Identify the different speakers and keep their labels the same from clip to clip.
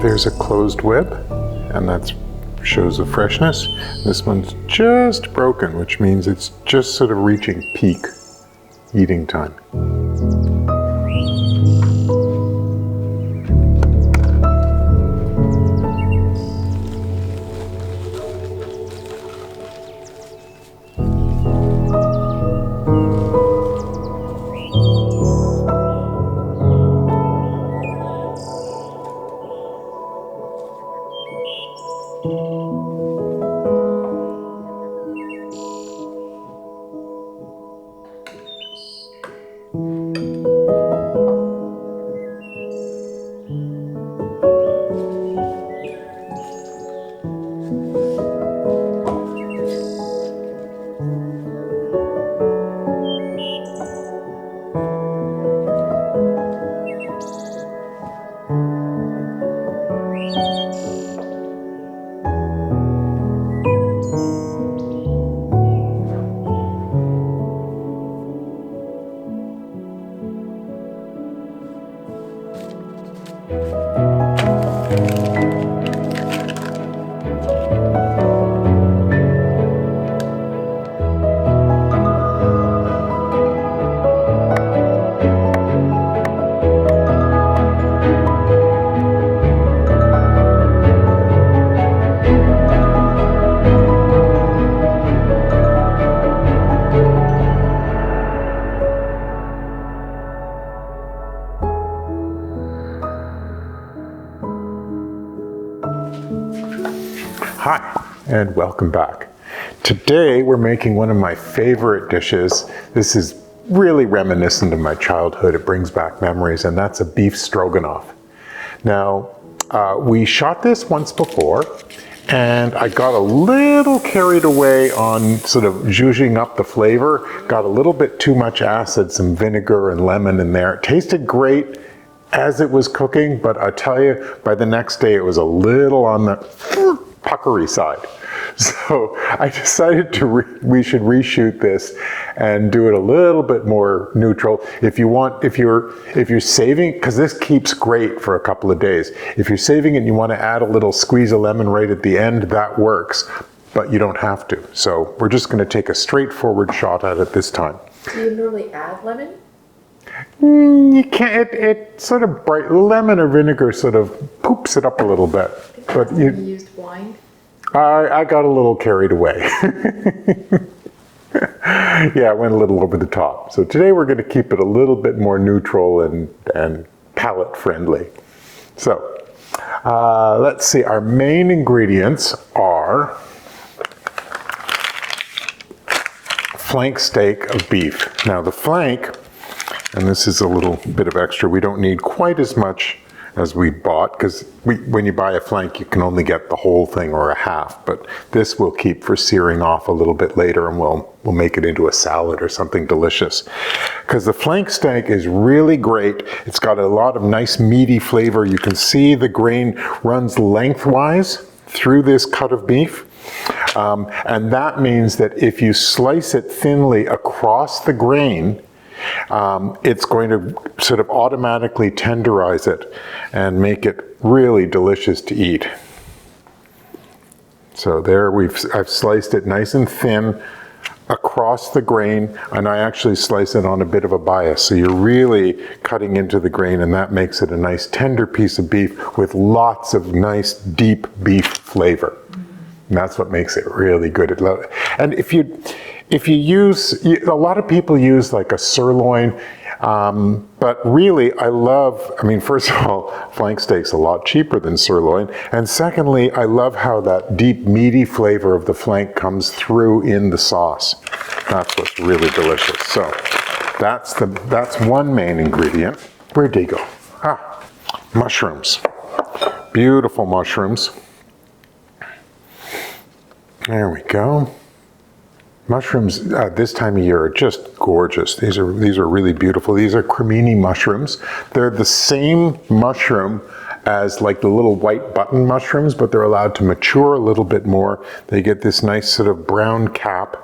Speaker 1: There's a closed web, and that shows the freshness. This one's just broken, which means it's just sort of reaching peak eating time. Hi, and welcome back. Today we're making one of my favorite dishes. This is really reminiscent of my childhood. It brings back memories, and that's a beef stroganoff. Now, we shot this once before, and I got a little carried away on sort of zhuzhing up the flavor. Got a little bit too much acid, some vinegar and lemon in there. It tasted great as it was cooking, but I tell you, by the next day it was a little on the puckery side. So I decided we should reshoot this and do it a little bit more neutral. If you're saving, because this keeps great for a couple of days. If you're saving it and you want to add a little squeeze of lemon right at the end, that works, but you don't have to. So we're just going to take a straightforward shot at it this time.
Speaker 2: Do you normally add lemon?
Speaker 1: You can't, it sort of lemon or vinegar sort of poops it up a little bit. But
Speaker 2: you used wine?
Speaker 1: I got a little carried away. Yeah, I went a little over the top. So today we're going to keep it a little bit more neutral and palate friendly. So let's see, our main ingredients are flank steak of beef. Now the flank, and this is a little bit of extra, we don't need quite as much as we bought, because when you buy a flank you can only get the whole thing or a half, but this we'll keep for searing off a little bit later, and we'll make it into a salad or something delicious. Because the flank steak is really great. It's got a lot of nice meaty flavor. You can see the grain runs lengthwise through this cut of beef. And that means that if you slice it thinly across the grain, it's going to sort of automatically tenderize it and make it really delicious to eat. So there I've sliced it nice and thin across the grain, and I actually slice it on a bit of a bias. So you're really cutting into the grain, and that makes it a nice tender piece of beef with lots of nice deep beef flavor. And that's what makes it really good. And if you use, a lot of people use like a sirloin, but really I mean, first of all, flank steak's a lot cheaper than sirloin. And secondly, I love how that deep meaty flavor of the flank comes through in the sauce. That's what's really delicious. So that's one main ingredient. Where'd they go? Mushrooms. Beautiful mushrooms. There we go. Mushrooms this time of year are just gorgeous. These are really beautiful. These are cremini mushrooms. They're the same mushroom as like the little white button mushrooms, but they're allowed to mature a little bit more. They get this nice sort of brown cap,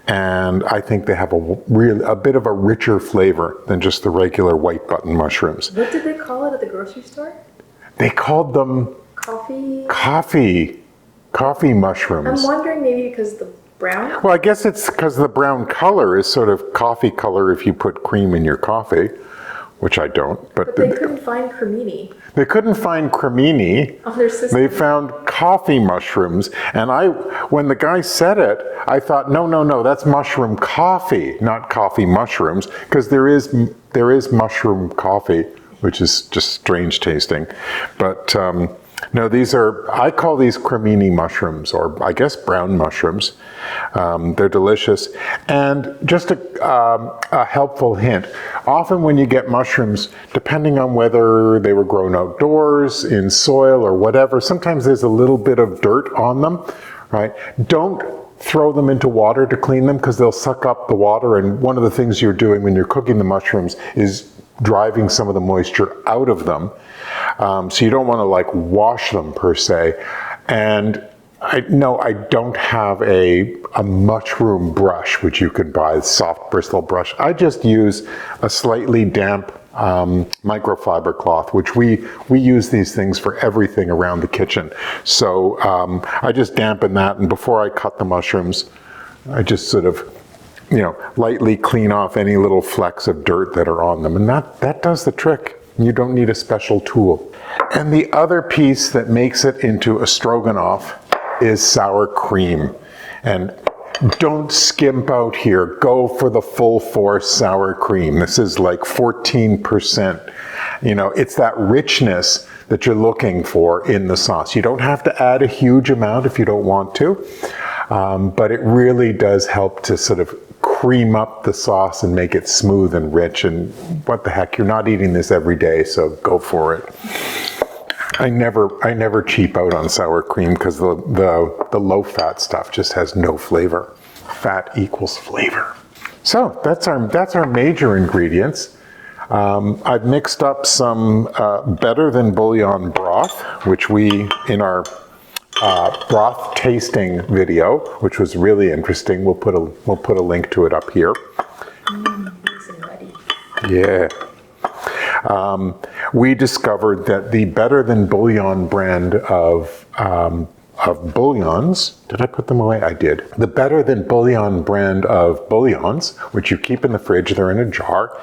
Speaker 1: and I think they have a bit of a richer flavor than just the regular white button mushrooms.
Speaker 2: What did they call it at the grocery store?
Speaker 1: They called them
Speaker 2: Coffee.
Speaker 1: coffee mushrooms.
Speaker 2: I'm wondering maybe because the brown?
Speaker 1: Well, I guess it's because the brown color is sort of coffee color if you put cream in your coffee, which I don't.
Speaker 2: But they couldn't find cremini
Speaker 1: They couldn't find cremini.
Speaker 2: on their system.
Speaker 1: They found coffee mushrooms. And when the guy said it, I thought, no, that's mushroom coffee, not coffee mushrooms, because there is mushroom coffee, which is just strange tasting. But no, I call these cremini mushrooms, or I guess brown mushrooms. They're delicious. And just a helpful hint, often when you get mushrooms, depending on whether they were grown outdoors, in soil or whatever, sometimes there's a little bit of dirt on them, right? Don't throw them into water to clean them because they'll suck up the water. And one of the things you're doing when you're cooking the mushrooms is driving some of the moisture out of them. So you don't want to like wash them per se. And I don't have a mushroom brush, which you could buy, a soft bristle brush. I just use a slightly damp microfiber cloth, which we use these things for everything around the kitchen. So I just dampen that, and before I cut the mushrooms, I just sort of lightly clean off any little flecks of dirt that are on them. And that does the trick. You don't need a special tool. And the other piece that makes it into a stroganoff is sour cream. And don't skimp out here. Go for the full force sour cream. This is like 14%. It's that richness that you're looking for in the sauce. You don't have to add a huge amount if you don't want to. But it really does help to sort of cream up the sauce and make it smooth and rich. And what the heck, you're not eating this every day, so go for it. I never cheap out on sour cream because the low fat stuff just has no flavor. Fat equals flavor. So that's our major ingredients. I've mixed up some Better Than Bouillon broth, which we, in our broth tasting video, which was really interesting. We'll put a link to it up here. Yeah. We discovered that the Better Than Bouillon brand of bouillons, did I put them away? I did. The Better Than Bouillon brand of bouillons, which you keep in the fridge, they're in a jar,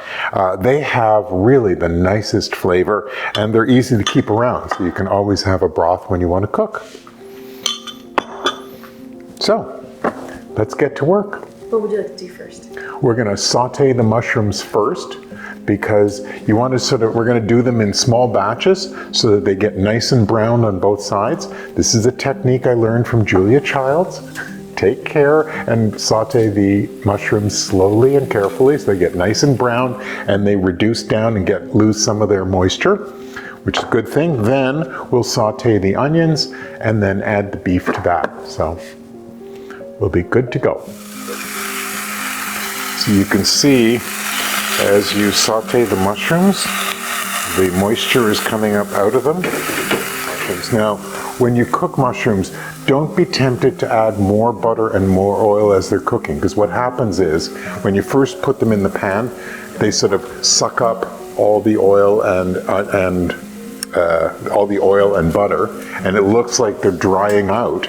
Speaker 1: they have really the nicest flavor, and they're easy to keep around, so you can always have a broth when you want to cook. So, let's get to work.
Speaker 2: What would you like to do first?
Speaker 1: We're going to saute the mushrooms first, because you want to we're going to do them in small batches so that they get nice and brown on both sides. This is a technique I learned from Julia Childs. Take care and saute the mushrooms slowly and carefully so they get nice and brown and they reduce down and lose some of their moisture, which is a good thing. Then we'll saute the onions and then add the beef to that. So we'll be good to go. So you can see as you saute the mushrooms, the moisture is coming up out of them. Now, when you cook mushrooms, don't be tempted to add more butter and more oil as they're cooking, because what happens is, when you first put them in the pan, they sort of suck up all the oil and butter, and it looks like they're drying out.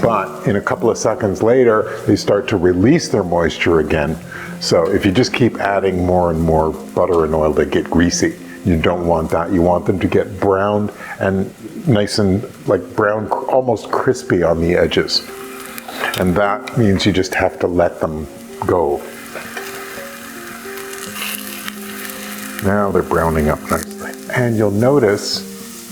Speaker 1: But in a couple of seconds later, they start to release their moisture again. So if you just keep adding more and more butter and oil, they get greasy. You don't want that. You want them to get browned and nice and like brown, almost crispy on the edges. And that means you just have to let them go. Now they're browning up nicely. And you'll notice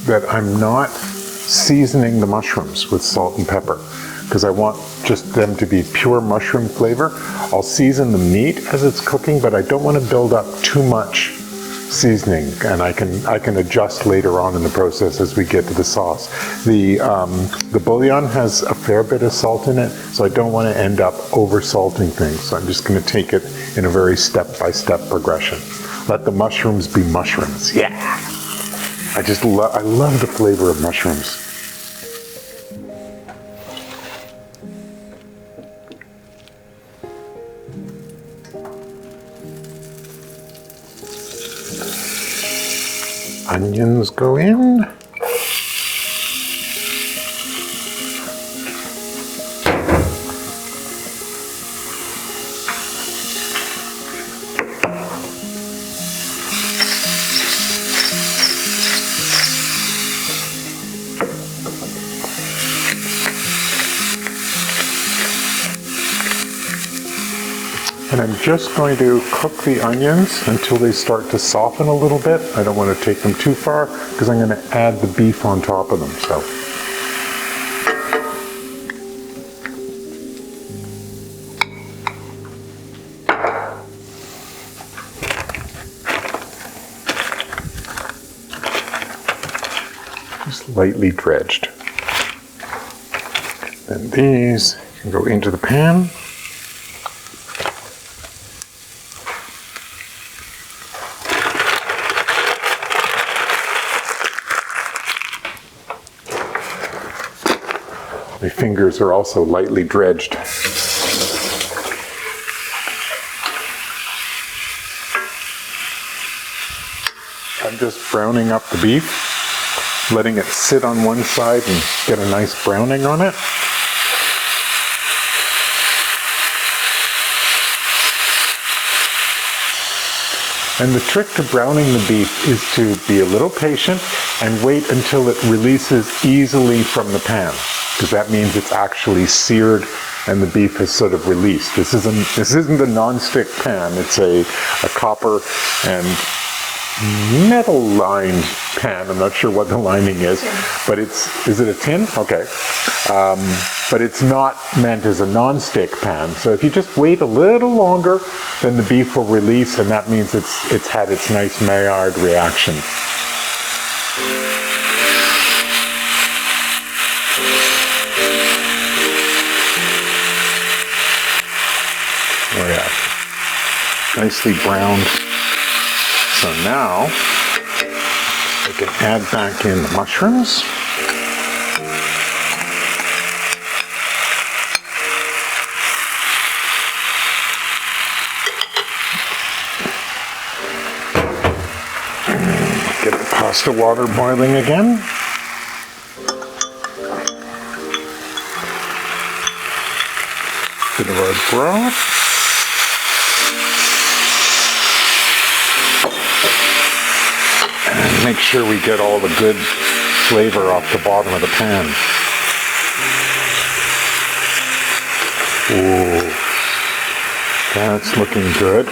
Speaker 1: that I'm not seasoning the mushrooms with salt and pepper, because I want just them to be pure mushroom flavor. I'll season the meat as it's cooking, but I don't want to build up too much seasoning, and I can adjust later on in the process as we get to the sauce. The bouillon has a fair bit of salt in it, so I don't want to end up over salting things. So I'm just going to take it in a very step-by-step progression. Let the mushrooms be mushrooms. Yeah! I love the flavor of mushrooms. Onions go in. And I'm just going to cook the onions until they start to soften a little bit. I don't want to take them too far because I'm going to add the beef on top of them. So. Just lightly dredged. Then these can go into the pan. My fingers are also lightly dredged. I'm just browning up the beef, letting it sit on one side and get a nice browning on it. And the trick to browning the beef is to be a little patient and wait until it releases easily from the pan, because that means it's actually seared and the beef has sort of released. This isn't a non-stick pan, it's a copper and metal lined pan. I'm not sure what the lining is, but is it a tin? Okay. But it's not meant as a non-stick pan. So if you just wait a little longer, then the beef will release, and that means it's had its nice Maillard reaction. Oh yeah, nicely browned. So now I can add back in the mushrooms. Get the pasta water boiling again. Bit of our broth. And make sure we get all the good flavor off the bottom of the pan. Ooh, that's looking good.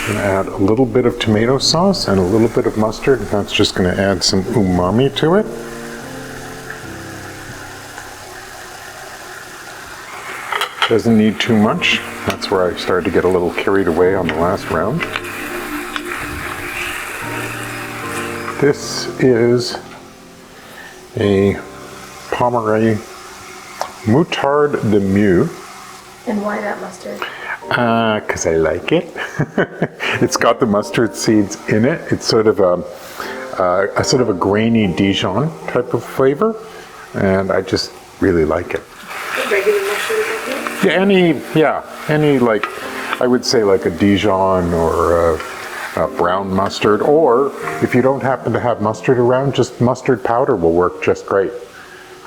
Speaker 1: I'm going to add a little bit of tomato sauce and a little bit of mustard. That's just going to add some umami to it. Doesn't need too much. That's where I started to get a little carried away on the last round. This is a Pomeranian Moutarde de Meaux.
Speaker 2: And why that mustard?
Speaker 1: Because I like it. It's got the mustard seeds in it. It's sort of a grainy Dijon type of flavor, and I just really like it.
Speaker 2: Regular mustard is okay?
Speaker 1: Any like, I would say like a Dijon or a brown mustard, or if you don't happen to have mustard around, just mustard powder will work just great.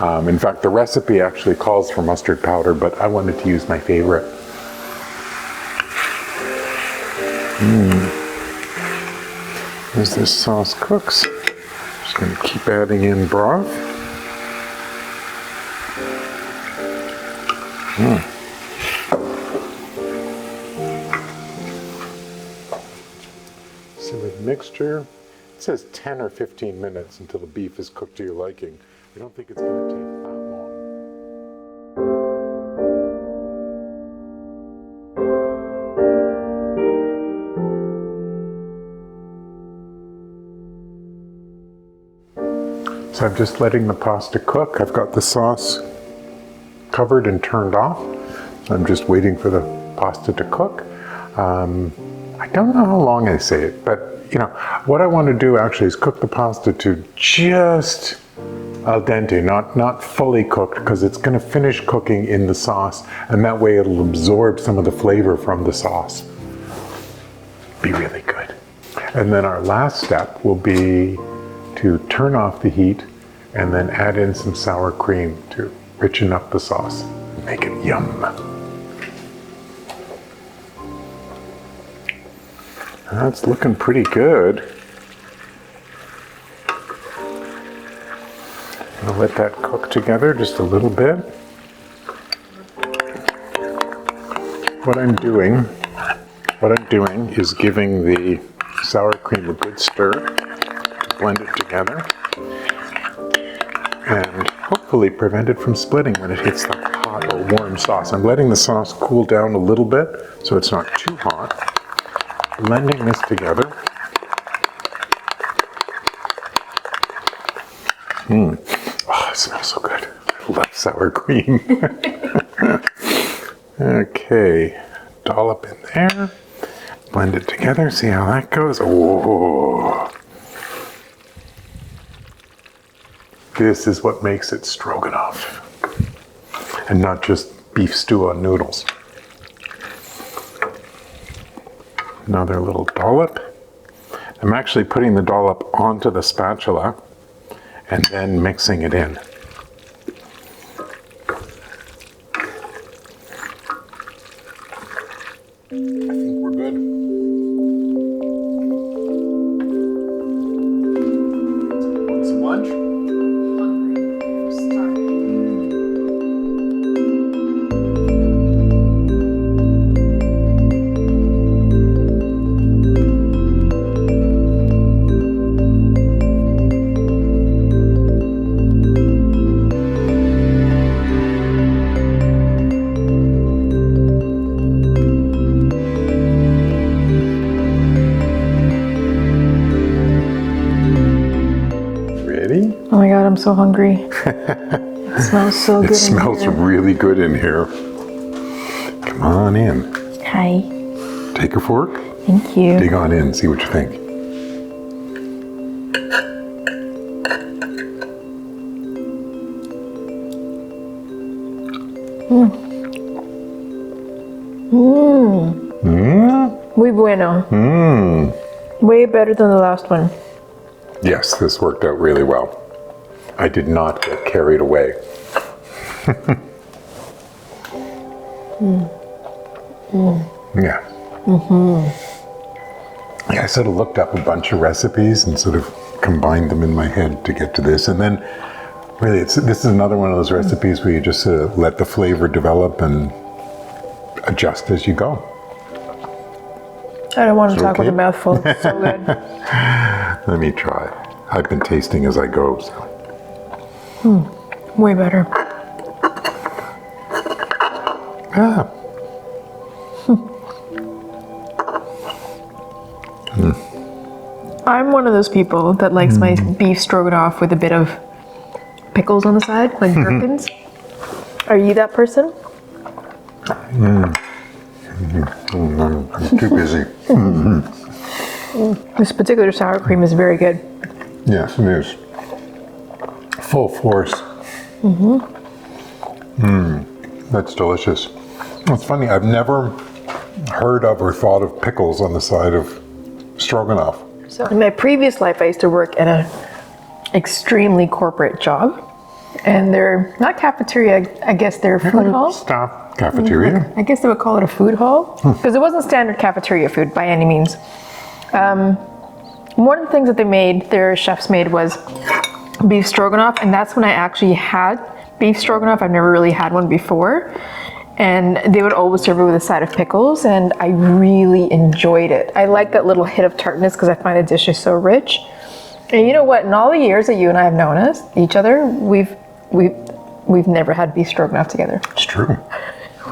Speaker 1: In fact, the recipe actually calls for mustard powder, but I wanted to use my favorite. As this sauce cooks, just going to keep adding in broth. So the mixture, it says 10 or 15 minutes until the beef is cooked to your liking. I don't think it's going to take that long. So I'm just letting the pasta cook. I've got the sauce covered and turned off. So I'm just waiting for the pasta to cook. I don't know how long I say it, but you know, what I want to do actually is cook the pasta to just al dente, not fully cooked, because it's going to finish cooking in the sauce, and that way it'll absorb some of the flavor from the sauce. Be really good. And then our last step will be to turn off the heat and then add in some sour cream to richen up the sauce and make it yum. That's looking pretty good. I'll let that cook together just a little bit. what I'm doing is giving the sour cream a good stir to blend it together and hopefully prevent it from splitting when it hits the hot or warm sauce. I'm letting the sauce cool down a little bit so it's not too hot. Blending this together. Oh, it smells so good. I love sour cream. Okay, dollop in there. Blend it together, see how that goes. Oh, this is what makes it stroganoff. And not just beef stew on noodles. Another little dollop. I'm actually putting the dollop onto the spatula and then mixing it in. I think we're good. Want some lunch?
Speaker 2: Oh my God, I'm so hungry. It smells so good.
Speaker 1: It smells really good in here. Come on in.
Speaker 2: Hi.
Speaker 1: Take a fork.
Speaker 2: Thank you.
Speaker 1: Dig on in, see what you think.
Speaker 2: Muy bueno. Way better than the last one.
Speaker 1: Yes, this worked out really well. I did not get carried away. Yeah. Yeah, I sort of looked up a bunch of recipes and sort of combined them in my head to get to this. And then really, this is another one of those recipes where you just sort of let the flavor develop and adjust as you go.
Speaker 2: I don't want to talk
Speaker 1: okay?
Speaker 2: with a mouthful. It's so good.
Speaker 1: Let me try. I've been tasting as I go. So.
Speaker 2: Way better.
Speaker 1: Ah.
Speaker 2: I'm one of those people that likes my beef stroganoff with a bit of pickles on the side, like gherkins. Are you that person?
Speaker 1: I'm too busy.
Speaker 2: This particular sour cream is very good.
Speaker 1: Yes, it is. Full force. That's delicious. It's funny, I've never heard of or thought of pickles on the side of stroganoff.
Speaker 2: So in my previous life, I used to work at an extremely corporate job. And they're not cafeteria, I guess they're food hall.
Speaker 1: Staff cafeteria.
Speaker 2: I guess they would call it a food hall. Because it wasn't standard cafeteria food by any means. One of the things that their chefs made was beef stroganoff. And that's when I actually had beef stroganoff. I've never really had one before. And they would always serve it with a side of pickles, and I really enjoyed it. I like that little hit of tartness because I find the dish is so rich. And you know what? In all the years that you and I have known each other, we've never had beef stroganoff together.
Speaker 1: It's true.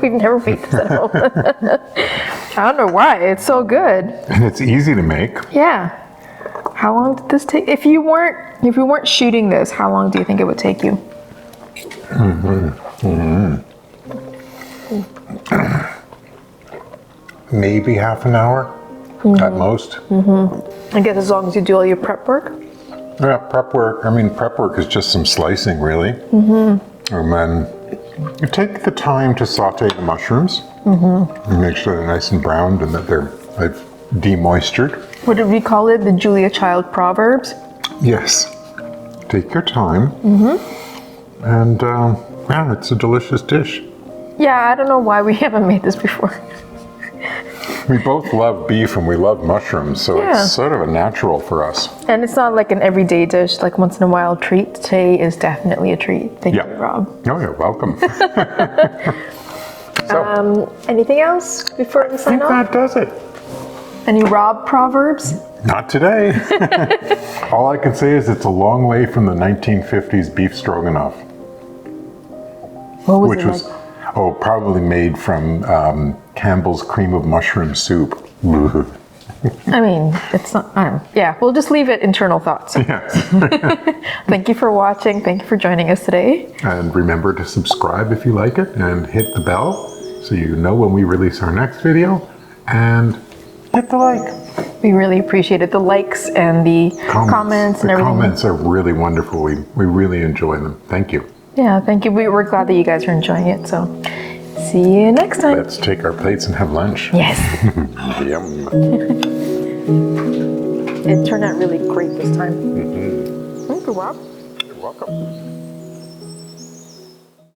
Speaker 2: We've never made this at home. I don't know why. It's so good.
Speaker 1: And it's easy to make.
Speaker 2: Yeah. How long did this take? If you weren't shooting this, how long do you think it would take you?
Speaker 1: Maybe half an hour at most.
Speaker 2: I guess as long as you do all your prep work.
Speaker 1: Yeah, prep work. I mean, prep work is just some slicing, really. And then you take the time to saute the mushrooms and make sure they're nice and browned and that I've demoistured.
Speaker 2: What did we call it? The Julia Child Proverbs?
Speaker 1: Yes. Take your time. And yeah, it's a delicious dish.
Speaker 2: Yeah, I don't know why we haven't made this before.
Speaker 1: We both love beef and we love mushrooms, so
Speaker 2: Yeah.
Speaker 1: it's sort of a natural for us.
Speaker 2: And it's not like an everyday dish, like once in a while treat. Today is definitely a treat. Thank
Speaker 1: Yeah.
Speaker 2: you, Rob.
Speaker 1: Oh, you're welcome.
Speaker 2: Anything else before we
Speaker 1: I
Speaker 2: sign
Speaker 1: think
Speaker 2: off?
Speaker 1: that does it.
Speaker 2: Any Rob proverbs?
Speaker 1: Not today. All I can say is it's a long way from the 1950s beef stroganoff,
Speaker 2: What was
Speaker 1: which
Speaker 2: it
Speaker 1: was,
Speaker 2: like?
Speaker 1: probably made from Campbell's cream of mushroom soup.
Speaker 2: I mean, it's not, yeah, we'll just leave it internal thoughts.
Speaker 1: Yes.
Speaker 2: Thank you for watching. Thank you for joining us today.
Speaker 1: And remember to subscribe if you like it and hit the bell so you know when we release our next video, and hit the like.
Speaker 2: We really appreciate it. The likes and the comments and
Speaker 1: the
Speaker 2: everything.
Speaker 1: comments are really wonderful. We really enjoy them. Thank you.
Speaker 2: Yeah, thank you. We're glad that you guys are enjoying it. So see you next time.
Speaker 1: Let's take our plates and have lunch.
Speaker 2: Yes.
Speaker 1: Yum.
Speaker 2: It turned out really great this time.
Speaker 1: Mm-hmm.
Speaker 2: Thank you, Rob.
Speaker 1: You're welcome.